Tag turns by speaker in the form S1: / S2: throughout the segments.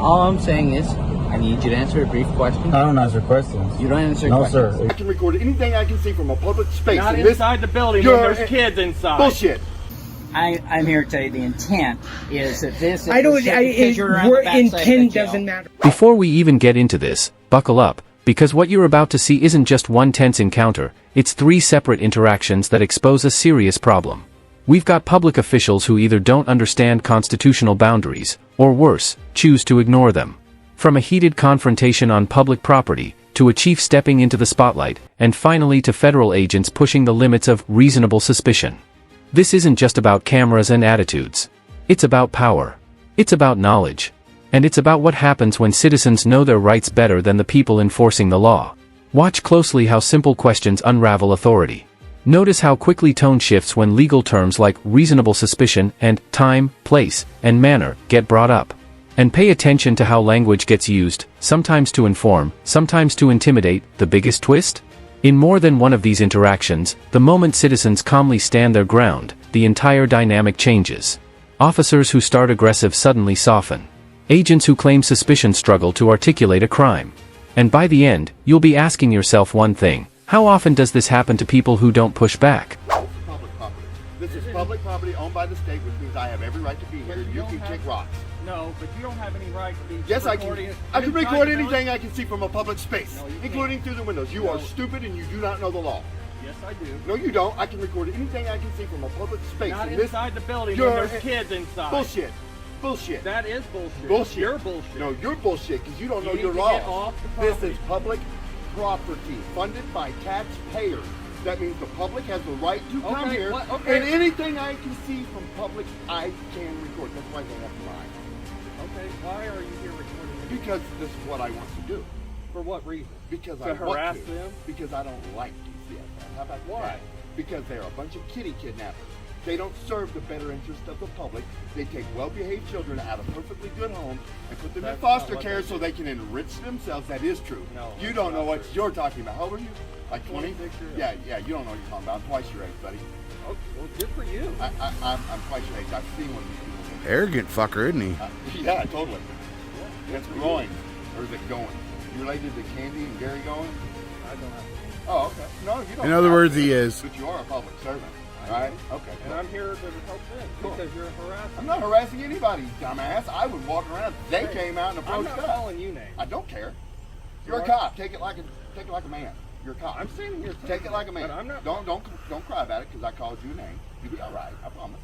S1: All I'm saying is, I need you to answer a brief question.
S2: I don't answer questions.
S1: You don't answer
S2: No,
S1: questions.
S2: sir.
S3: I can record anything I can see from a public space.
S4: Not
S3: and
S4: inside the building when there's kids inside.
S3: Bullshit.
S5: I'm here to tell you the intent is that this is
S6: intent doesn't matter.
S7: Before we even get into this, buckle up, because what you're about to see isn't just one tense encounter, it's 3 separate interactions that expose a serious problem. We've got public officials who either don't understand constitutional boundaries, or worse, choose to ignore them. From a heated confrontation on public property, to a chief stepping into the spotlight, and finally to federal agents pushing the limits of reasonable suspicion. This isn't just about cameras and attitudes. It's about power. It's about knowledge. And it's about what happens when citizens know their rights better than the people enforcing the law. Watch closely how simple questions unravel authority. Notice how quickly tone shifts when legal terms like reasonable suspicion and time, place, and manner get brought up. And pay attention to how language gets used, sometimes to inform, sometimes to intimidate. The biggest twist? In more than one of these interactions, the moment citizens calmly stand their ground, the entire dynamic changes. Officers who start aggressive suddenly soften. Agents who claim suspicion struggle to articulate a crime. And by the end, you'll be asking yourself one thing: how often does this happen to people who don't push back?
S3: Public property. This is public property owned by the state, which means I have every right to be here. You can kick rocks.
S4: No, but you don't have any right to be
S3: Yes, I can.
S4: recording it
S3: I can
S4: inside
S3: record
S4: the
S3: anything
S4: building.
S3: I can see from a public space,
S4: No, you
S3: including
S4: can't.
S3: through the windows. You
S4: No.
S3: are stupid and you do not know the law.
S4: Yes, I do.
S3: No, you don't. I can record anything I can see from a public space.
S4: Not
S3: And this-
S4: inside the building
S3: You're-
S4: when there's kids inside.
S3: Bullshit. Bullshit.
S4: That is bullshit.
S3: Bullshit.
S4: You're bullshit.
S3: No, you're bullshit because you don't know
S4: You
S3: your
S4: need to
S3: laws.
S4: get off the
S3: This
S4: property.
S3: is public property funded by taxpayers. That means the public has the right to come
S4: Okay,
S3: here.
S4: what- okay.
S3: And anything I can see from public, I can record. That's why they have mine.
S4: Okay, why are you here recording it?
S3: Because this is what I want to do.
S4: For what reason?
S3: Because
S4: To
S3: I want
S4: harass
S3: to.
S4: them?
S3: Because I don't like DCFS. How about
S4: Why?
S3: that? Because they're a bunch of kitty kidnappers. They don't serve the better interest of the public. They take well-behaved children out of perfectly good homes and put them in
S4: That's
S3: foster
S4: not what
S3: care
S4: they
S3: so
S4: do.
S3: they can enrich themselves. That is true.
S4: No,
S3: you
S4: that's
S3: don't know
S4: not
S3: what
S4: true.
S3: you're talking about. How old are you? Like 20?
S4: 26 years
S3: Yeah,
S4: old.
S3: yeah. You don't know what you're talking about. I'm twice your age, buddy.
S4: Okay, well, good for you.
S3: I'm twice your age. I've seen what these people do.
S6: Arrogant fucker, isn't he?
S3: Yeah, totally. It's growing, or is it going? You related to Candy and Gary going?
S4: I don't have to.
S3: Oh, okay. No, you don't.
S6: In other
S3: have
S6: words,
S3: to,
S6: he is.
S3: But you are a public servant, right? Okay.
S4: And
S3: cool.
S4: I'm here to help them
S3: Cool.
S4: because you're harassing.
S3: I'm not harassing anybody, dumbass. I would walk around. They came out and
S4: I'm
S3: approached
S4: not
S3: us.
S4: calling you names.
S3: I don't care. You're a
S4: are?
S3: cop. Take it like a man. You're a cop.
S4: I'm standing here.
S3: Take it like a man.
S4: But I'm not.
S3: Don't cry about it because I called you a name. You'll be all right. I promise.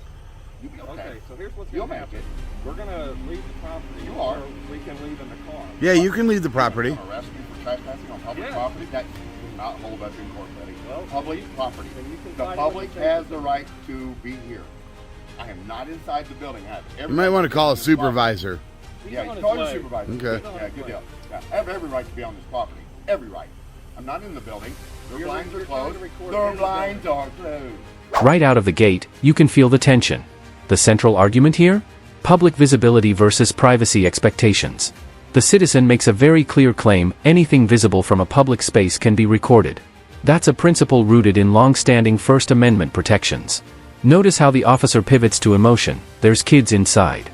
S3: You'll be okay.
S4: Okay, so here's what's
S3: You'll
S4: going to
S3: make
S4: happen. We're going to leave the property.
S3: You are.
S4: Or we can leave in the car.
S6: Yeah, you can leave the
S3: You're
S6: property.
S3: gonna arrest me for trespassing on public
S4: Yeah.
S3: property? That does not hold up in court, buddy.
S4: Well,
S3: Public property.
S4: then you can
S3: The
S4: find
S3: public
S4: what you
S3: has
S4: think.
S3: the right to be here. I am not inside the building. I have every
S6: You might
S3: right
S6: want to call a
S3: be on this property.
S6: supervisor.
S4: He's
S3: Yeah,
S4: on
S3: you
S4: his
S3: call your
S4: way.
S3: supervisor.
S6: Okay.
S4: He's on
S3: Yeah,
S4: his
S3: good
S4: way.
S3: deal. Yeah, I have every right to be on this property. Every right. I'm not in the building. Their
S4: You're-
S3: blinds are
S4: you're trying
S3: closed.
S4: to record
S3: Their
S4: in the
S3: blinds are closed.
S7: Right out of the gate, you can feel the tension. The central argument here? Public visibility versus privacy expectations. The citizen makes a very clear claim: anything visible from a public space can be recorded. That's a principle rooted in long-standing First Amendment protections. Notice how the officer pivots to emotion: there's kids inside.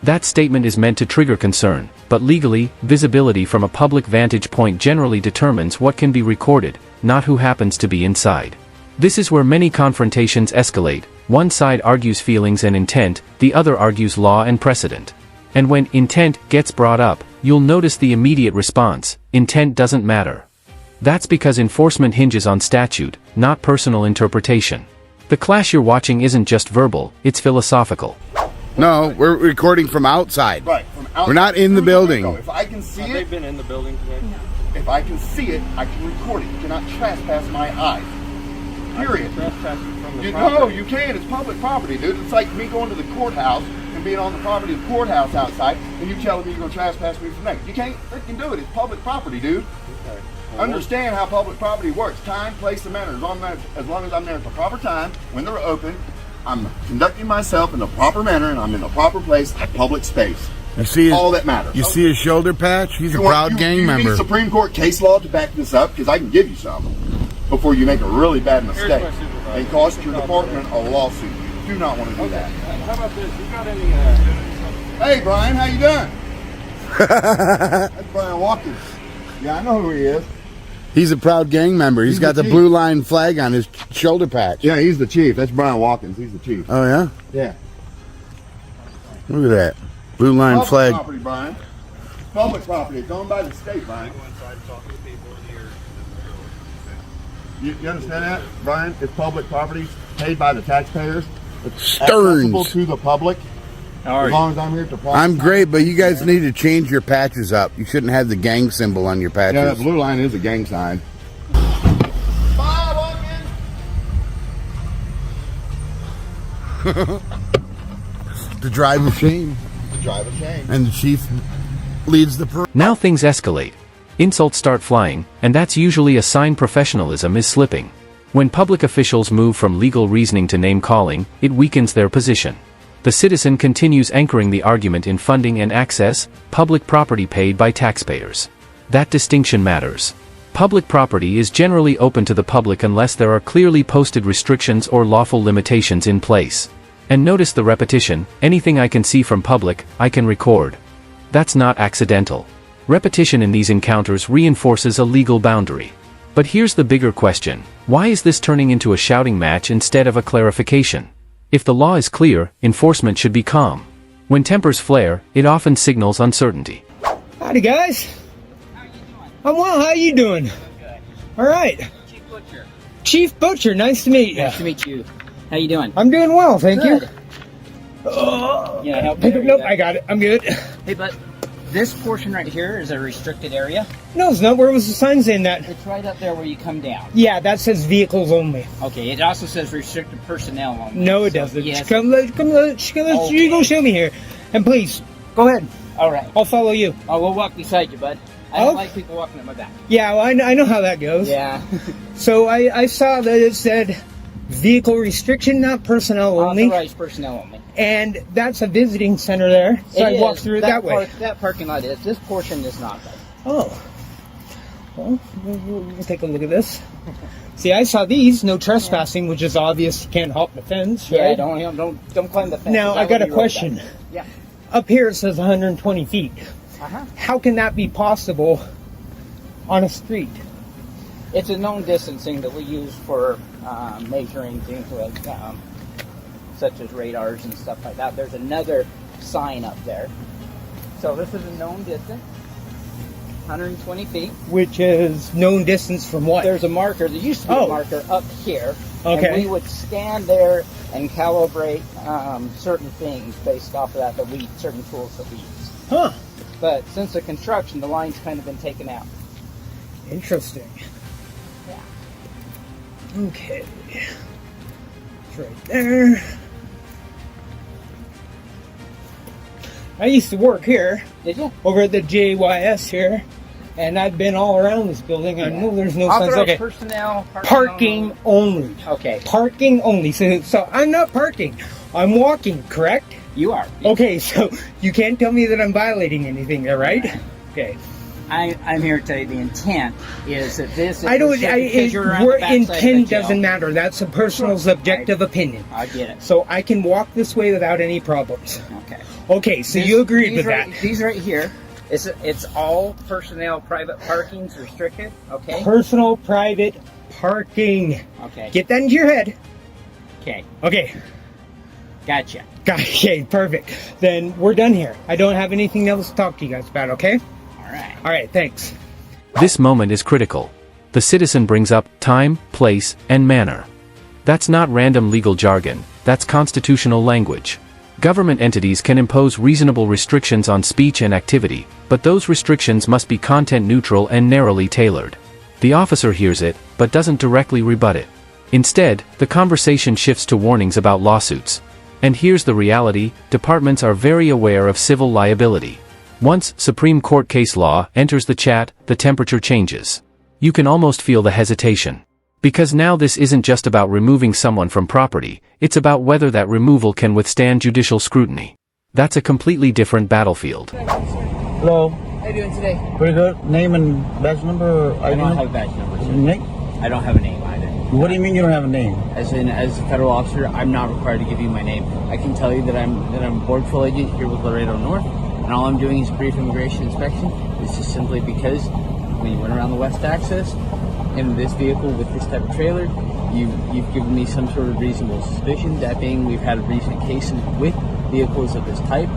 S7: That statement is meant to trigger concern, but legally, visibility from a public vantage point generally determines what can be recorded, not who happens to be inside. This is where many confrontations escalate. One side argues feelings and intent, the other argues law and precedent. And when intent gets brought up, you'll notice the immediate response: intent doesn't matter. That's because enforcement hinges on statute, not personal interpretation. The clash you're watching isn't just verbal, it's philosophical.
S6: No, we're recording from outside.
S3: Right. From outside.
S6: We're not in the
S3: Through
S6: building.
S3: window. If I can see
S4: Have
S3: it,
S4: they been in the building today?
S3: if I can see it, I can record it. You cannot trespass my eyes. Period.
S4: Trespassing from the
S3: You
S4: property.
S3: know, you can. It's public property, dude. It's like me going to the courthouse and being on the property of the courthouse outside, and you telling me you're going to trespass me from there. You can't freaking do it. It's public property, dude.
S4: Okay. Well,
S3: Understand how public property works. Time, place, and manner. As long as I'm there at the proper time, when they're open, I'm conducting myself in the proper manner, and I'm in the proper place, public space.
S6: You see
S3: All
S6: his,
S3: that matters.
S6: you see his shoulder patch? He's a
S3: You want-
S6: proud
S3: you
S6: gang
S3: need
S6: member.
S3: Supreme Court case law to back this up, because I can give you some before you make a really bad
S4: Here's
S3: mistake
S4: my supervisor.
S3: and cost your department a lawsuit. You do not want to do
S4: Okay.
S3: that.
S4: How about this? You got any?
S3: Hey, Brian, how you doing? That's Brian Watkins. Yeah, I know who he is.
S6: He's a proud gang member. He's got the
S3: chief.
S6: blue line flag on his shoulder patch.
S3: Yeah, he's the chief. That's Brian Watkins. He's the chief.
S6: Oh, yeah?
S3: Yeah.
S6: Look at that. Blue line
S3: Public
S6: flag.
S3: property, Brian. Public property. It's owned by the state, Brian. You understand that, Brian? It's public property paid by the taxpayers. It's accessible
S6: Stearns.
S3: to the public. As long as I'm here to profit.
S6: I'm great, but you guys need to change your patches up. You shouldn't have the gang symbol on your
S3: Yeah, that
S6: patches.
S3: blue line is a gang sign. Bye, Watkins.
S6: The drive of shame.
S3: The drive of shame.
S6: And the chief leads the parade.
S7: Now things escalate. Insults start flying, and that's usually a sign professionalism is slipping. When public officials move from legal reasoning to name-calling, it weakens their position. The citizen continues anchoring the argument in funding and access, public property paid by taxpayers. That distinction matters. Public property is generally open to the public unless there are clearly posted restrictions or lawful limitations in place. And notice the repetition: anything I can see from public, I can record. That's not accidental. Repetition in these encounters reinforces a legal boundary. But here's the bigger question: why is this turning into a shouting match instead of a clarification? If the law is clear, enforcement should be calm. When tempers flare, it often signals uncertainty.
S2: Howdy, guys.
S5: How are you doing?
S2: I'm well. How you doing?
S5: Good.
S2: All right.
S5: Chief Butcher.
S2: Chief Butcher, nice to meet you.
S5: Nice to meet you. How you doing?
S2: I'm doing well, thank
S5: Good.
S2: you.
S5: Yeah, help you.
S2: Nope, I got it. I'm good.
S5: Hey, but this portion right here is a restricted area.
S2: No, it's not. Where was the sign saying that?
S5: It's right up there where you come down.
S2: Yeah, that says vehicles only.
S5: Okay, it also says restricted personnel only.
S2: No, it
S5: So,
S2: doesn't.
S5: Yes.
S2: You go show me here. And please, go ahead.
S5: All right.
S2: I'll follow you.
S5: Oh, we'll walk beside you, bud. I don't
S2: Oh.
S5: like people walking at my back.
S2: Yeah, well, I know how that goes.
S5: Yeah.
S2: So I saw that it said vehicle restriction, not personnel only.
S5: Authorized personnel only.
S2: And that's a visiting center there. So
S5: It
S2: I walk
S5: is.
S2: through it that way.
S5: That parking lot is. This portion is not, though.
S2: Oh. Well, we'll take a look at this. See, I saw these, no trespassing, which is obvious. You can't hop the fence,
S5: Yeah,
S2: right?
S5: don't climb the fence.
S2: Now, I got a question.
S5: Yeah.
S2: Up here it says 120 feet.
S5: Uh-huh.
S2: How can that be possible on a street?
S5: It's a known distancing that we use for measuring things like such as radars and stuff like that. There's another sign up there. So this is a known distance, 120 feet.
S2: Which is known distance from what?
S5: There's a marker. There used to be
S2: Oh.
S5: a marker up here.
S2: Okay.
S5: And we would stand there and calibrate certain things based off of that certain tools that we use.
S2: Huh.
S5: But since the construction, the line's kind of been taken out.
S2: Interesting.
S5: Yeah.
S2: Okay. It's right there. I used to work here,
S5: Did you?
S2: over at the JYS here, and I've been all around this building. I know there's no signs.
S5: Authorized
S2: Okay.
S5: personnel.
S2: Parking only.
S5: Okay.
S2: Parking only. So I'm not parking. I'm walking, correct?
S5: You are.
S2: Okay, so you can't tell me that I'm violating anything there, right? Okay.
S5: I'm here to tell you the intent is that this is
S2: I don't.
S5: because you're around the backside of the
S2: Intent
S5: jail.
S2: doesn't matter. That's a personal, subjective opinion.
S5: I get it.
S2: So I can walk this way without any problems.
S5: Okay.
S2: Okay, so
S5: This-
S2: you agreed
S5: these
S2: with
S5: right,
S2: that.
S5: These right here, it's all personnel private parking's restricted. Okay.
S2: Personal, private parking.
S5: Okay.
S2: Get that into your head.
S5: Okay.
S2: Okay.
S5: Gotcha.
S2: Okay, perfect. Then we're done here. I don't have anything else to talk to you guys about, okay?
S5: All right.
S2: All right, thanks.
S7: This moment is critical. The citizen brings up time, place, and manner. That's not random legal jargon, that's constitutional language. Government entities can impose reasonable restrictions on speech and activity, but those restrictions must be content neutral and narrowly tailored. The officer hears it, but doesn't directly rebut it. Instead, the conversation shifts to warnings about lawsuits. And here's the reality: departments are very aware of civil liability. Once Supreme Court case law enters the chat, the temperature changes. You can almost feel the hesitation. Because now this isn't just about removing someone from property, it's about whether that removal can withstand judicial scrutiny. That's a completely different battlefield.
S8: Hello.
S1: How you doing today?
S8: Pretty good. Name and badge number? Or
S1: I
S8: ID
S1: don't
S8: number?
S1: have badge numbers. sir.
S8: Name?
S1: I don't have a name either.
S8: What do you mean you don't have a name?
S1: As a federal officer, I'm not required to give you my name. I can tell you that I'm a board patrol agent here with Laredo North. and all I'm doing is a brief immigration inspection. This is simply because when you went around the west axis in this vehicle with this type of trailer, you've given me some sort of reasonable suspicion. That being, we've had recent cases with vehicles of this type.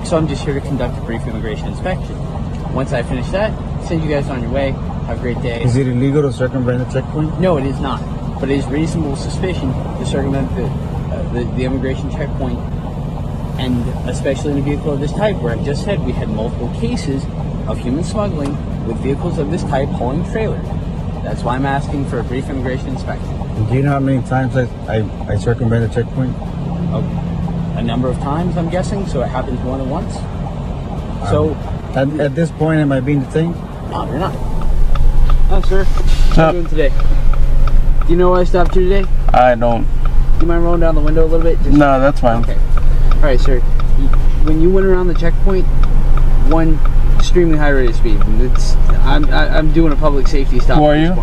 S1: So I'm just here to conduct a brief immigration inspection. Once I finish that, send you guys on your way. Have a great day.
S8: Is it illegal to circumvent the checkpoint?
S1: No, it is not. But it is reasonable suspicion to circumvent the immigration checkpoint, and especially in a vehicle of this type, where I just said we had multiple cases of human smuggling with vehicles of this type hauling trailers. That's why I'm asking for a brief immigration inspection.
S8: Do you know how many times I circumvent the checkpoint?
S1: A number of times, I'm guessing, so it happens more than once. So,
S8: At this point, am I being detained?
S1: no, you're not. Oh, sir. How are you doing today? Do you know why I stopped you today?
S9: I don't.
S1: Do you mind rolling down the window a little bit?
S9: No, that's fine.
S1: Okay. All right, sir. When you went around the checkpoint, one extremely high rate of speed. I'm doing a public safety stop.
S9: Who are you?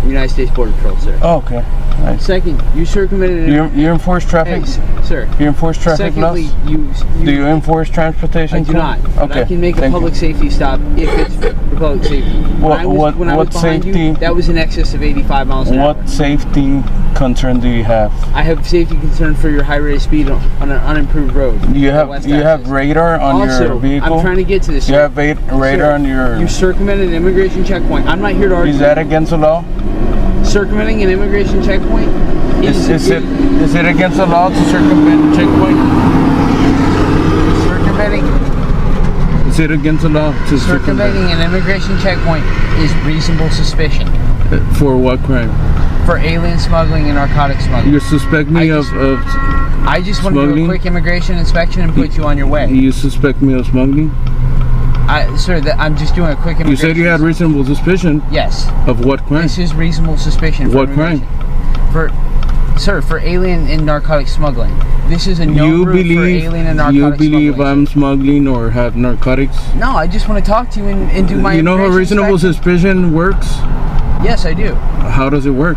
S1: United States Border Patrol, sir.
S9: Oh, okay. Nice.
S1: Second, you circumvented.
S9: You enforce traffic?
S1: Hey, sir.
S9: You enforce traffic laws?
S1: Secondly,
S9: Do you enforce transportation?
S1: I do not. But
S9: Okay.
S1: I can make a public safety stop if it's for public safety. When I was behind
S9: safety?
S1: you, that was in excess of 85 miles an hour.
S9: What safety concern do you have?
S1: I have safety concern for your high rate of speed on an unimproved road.
S9: You have radar on
S1: Also,
S9: your vehicle?
S1: I'm trying to get to this.
S9: You
S1: sir.
S9: have radar
S1: Sir,
S9: on your...
S1: You circumvented an immigration checkpoint. I'm not here to argue.
S9: Is that against the law?
S1: Circumventing an immigration checkpoint
S9: Is it against the law to circumvent a checkpoint?
S1: circumventing
S9: Is it against the law to
S1: circumventing an immigration checkpoint is reasonable suspicion
S9: For what crime?
S1: for alien smuggling and narcotic smuggling.
S9: You suspect me of
S1: I just want to do a
S9: smuggling?
S1: quick immigration inspection and put you on your way.
S9: You suspect me of smuggling?
S1: Sir, I'm just doing a quick immigration.
S9: You said you had reasonable suspicion.
S1: Yes.
S9: Of what crime?
S1: This is reasonable suspicion. For
S9: What crime?
S1: For alien and narcotic smuggling. This is a known route for alien and narcotic
S9: You believe
S1: smuggling.
S9: I'm smuggling or have narcotics?
S1: No, I just want to talk to you and do my.
S9: You know how
S1: immigration
S9: reasonable
S1: inspection.
S9: suspicion works?
S1: Yes, I do.
S9: How does it work?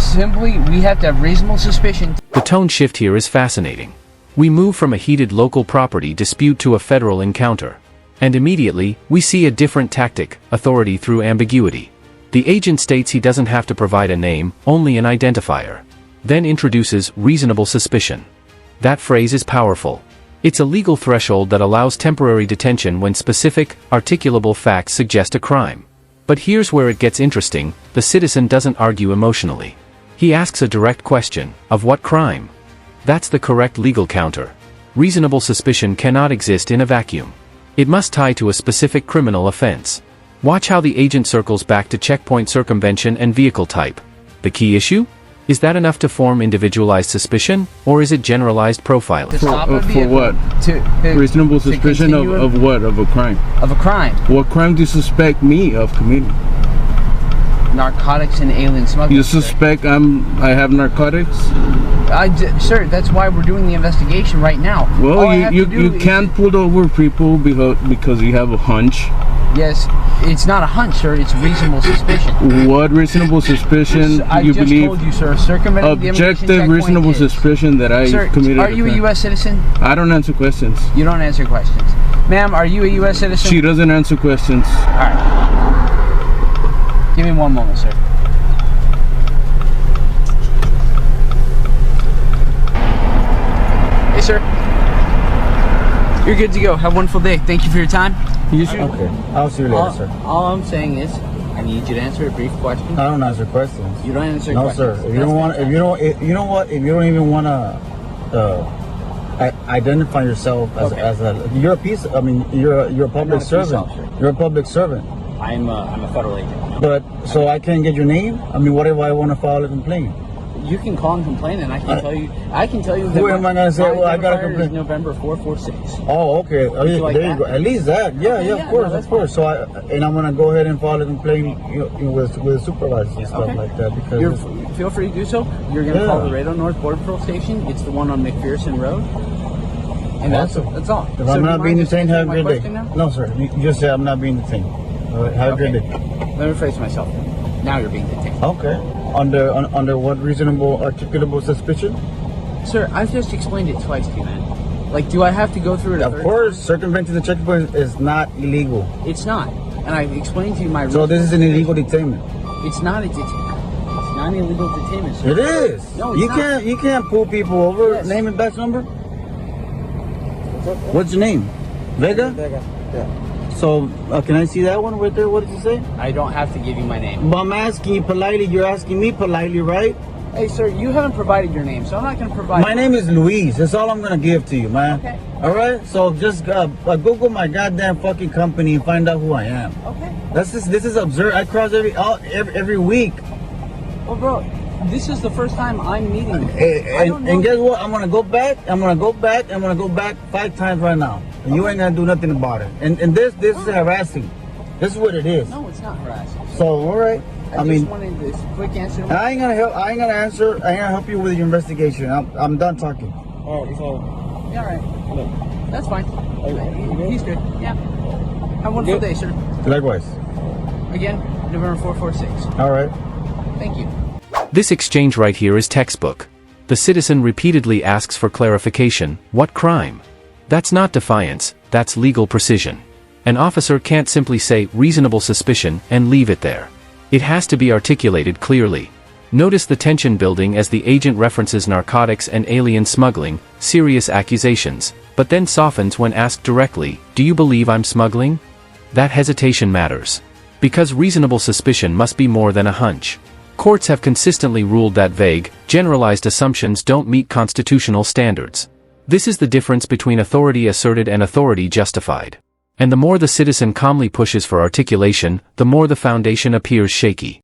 S1: Simply, we have to have reasonable suspicion.
S7: The tone shift here is fascinating. We move from a heated local property dispute to a federal encounter. And immediately, we see a different tactic, authority through ambiguity. The agent states he doesn't have to provide a name, only an identifier. Then introduces reasonable suspicion. That phrase is powerful. It's a legal threshold that allows temporary detention when specific, articulable facts suggest a crime. But here's where it gets interesting: the citizen doesn't argue emotionally. He asks a direct question: of what crime? That's the correct legal counter. Reasonable suspicion cannot exist in a vacuum. It must tie to a specific criminal offense. Watch how the agent circles back to checkpoint circumvention and vehicle type. The key issue? Is that enough to form individualized suspicion, or is it generalized profiling?
S1: To stop a
S9: For
S1: vehicle,
S9: what?
S1: to
S9: Reasonable
S1: to
S9: suspicion
S1: continue
S9: of what? Of a crime?
S1: of a crime.
S9: What crime do you suspect me of committing?
S1: Narcotics and alien smuggling.
S9: You
S1: sir.
S9: suspect I have narcotics?
S1: Sir, that's why we're doing the investigation right now. All I
S9: Well,
S1: have to
S9: you
S1: do is-
S9: can't pull over people because you have a hunch.
S1: Yes, it's not a hunch, sir. It's reasonable suspicion.
S9: What reasonable suspicion
S1: I
S9: you
S1: just
S9: believe?
S1: told you, sir. Circumventing the immigration
S9: Objective
S1: checkpoint
S9: reasonable
S1: is.
S9: suspicion that I
S1: Sir,
S9: committed
S1: are you a
S9: crime.
S1: U.S. citizen?
S9: I don't answer questions.
S1: You don't answer questions. Ma'am, are you a U.S. citizen?
S9: She doesn't answer questions.
S1: All right. Give me one moment, sir. Hey, sir. You're good to go. Have a wonderful day. Thank you for your time.
S9: You should.
S8: Okay. I'll see you later, sir.
S1: All I'm saying is, I need you to answer a brief question.
S8: I don't answer questions.
S1: You don't answer
S8: No,
S1: questions.
S8: sir. If you don't want, you know what? If you don't even want to identify yourself as,
S1: Okay.
S8: you're a piece. I mean, you're a
S1: not a
S8: public
S1: police
S8: servant.
S1: officer.
S8: You're a public servant.
S1: I'm a federal agent.
S8: But so I can't get your name. I mean, what if I want to file a complaint?
S1: You can call and complain, and I can tell you. I can tell you.
S8: Who am I gonna say? Well, I gotta
S1: complain.
S8: complain.
S1: November 446.
S8: Oh, okay. Oh, yeah,
S1: like
S8: there
S1: that?
S8: you go. At least that. Yeah,
S1: Okay,
S8: yeah,
S1: yeah,
S8: of course,
S1: no, that's
S8: of course. So I'm gonna go ahead and file a complaint with supervisors and stuff
S1: Okay.
S8: like that because
S1: Feel free to do so. You're gonna
S8: Yeah.
S1: call the Laredo North Border Patrol Station. It's the one on McPherson Road. And
S8: Awesome.
S1: that's all.
S8: if
S1: So
S8: I'm
S1: do you
S8: not
S1: mind
S8: being
S1: just
S8: detained, have a
S1: answering
S8: great
S1: my
S8: day.
S1: question now?
S8: No, sir. You just say I'm not being detained. All right, have a great
S1: Okay.
S8: day.
S1: Let me rephrase myself. Now you're being detained.
S8: Okay. Under what reasonable articulable suspicion?
S1: Sir, I've just explained it twice to you, man. Like, do I have to go through it?
S8: Of course, circumventing the checkpoint is not illegal.
S1: It's not. And I've explained to you my.
S8: So this is an illegal detainment.
S1: It's not a detainment. It's not an illegal detainment, sir.
S8: It is.
S1: No, it's not.
S8: You can't pull people over.
S1: Yes.
S8: Name and badge number. What's your name? Vega.
S9: Vega. Yeah.
S8: So can I see that one right there? What did you say?
S1: I don't have to give you my name.
S8: Well, I'm asking you politely. You're asking me politely, right?
S1: Hey, sir, you haven't provided your name, so I'm not going to provide.
S8: My name is Luis. That's all I'm gonna give to you, man.
S1: Okay.
S8: All right. So just Google my goddamn fucking company and find out who I am.
S1: Okay.
S8: This is absurd. I cross every week.
S1: Well, bro, this is the first time I'm meeting you.
S8: And guess what? I'm gonna go back. I'm gonna go back 5 times right now. And you ain't gonna do nothing about it. And this is harassing. This is what it is.
S1: No, it's not harassing.
S8: So all right. I mean,
S1: just wanted this quick answer.
S8: I ain't gonna help. I ain't gonna answer. I ain't gonna help you with your investigation. I'm done talking.
S9: Oh, so
S1: Yeah, all right.
S9: look.
S1: That's fine. He's good. Yeah. Have a wonderful day, sir.
S8: Likewise.
S1: Again, November 446.
S8: All right.
S1: Thank you.
S7: This exchange right here is textbook. The citizen repeatedly asks for clarification. What crime? That's not defiance, that's legal precision. An officer can't simply say reasonable suspicion and leave it there. It has to be articulated clearly. Notice the tension building as the agent references narcotics and alien smuggling, serious accusations, but then softens when asked directly, do you believe I'm smuggling? That hesitation matters. Because reasonable suspicion must be more than a hunch. Courts have consistently ruled that vague, generalized assumptions don't meet constitutional standards. This is the difference between authority asserted and authority justified. And the more the citizen calmly pushes for articulation, the more the foundation appears shaky.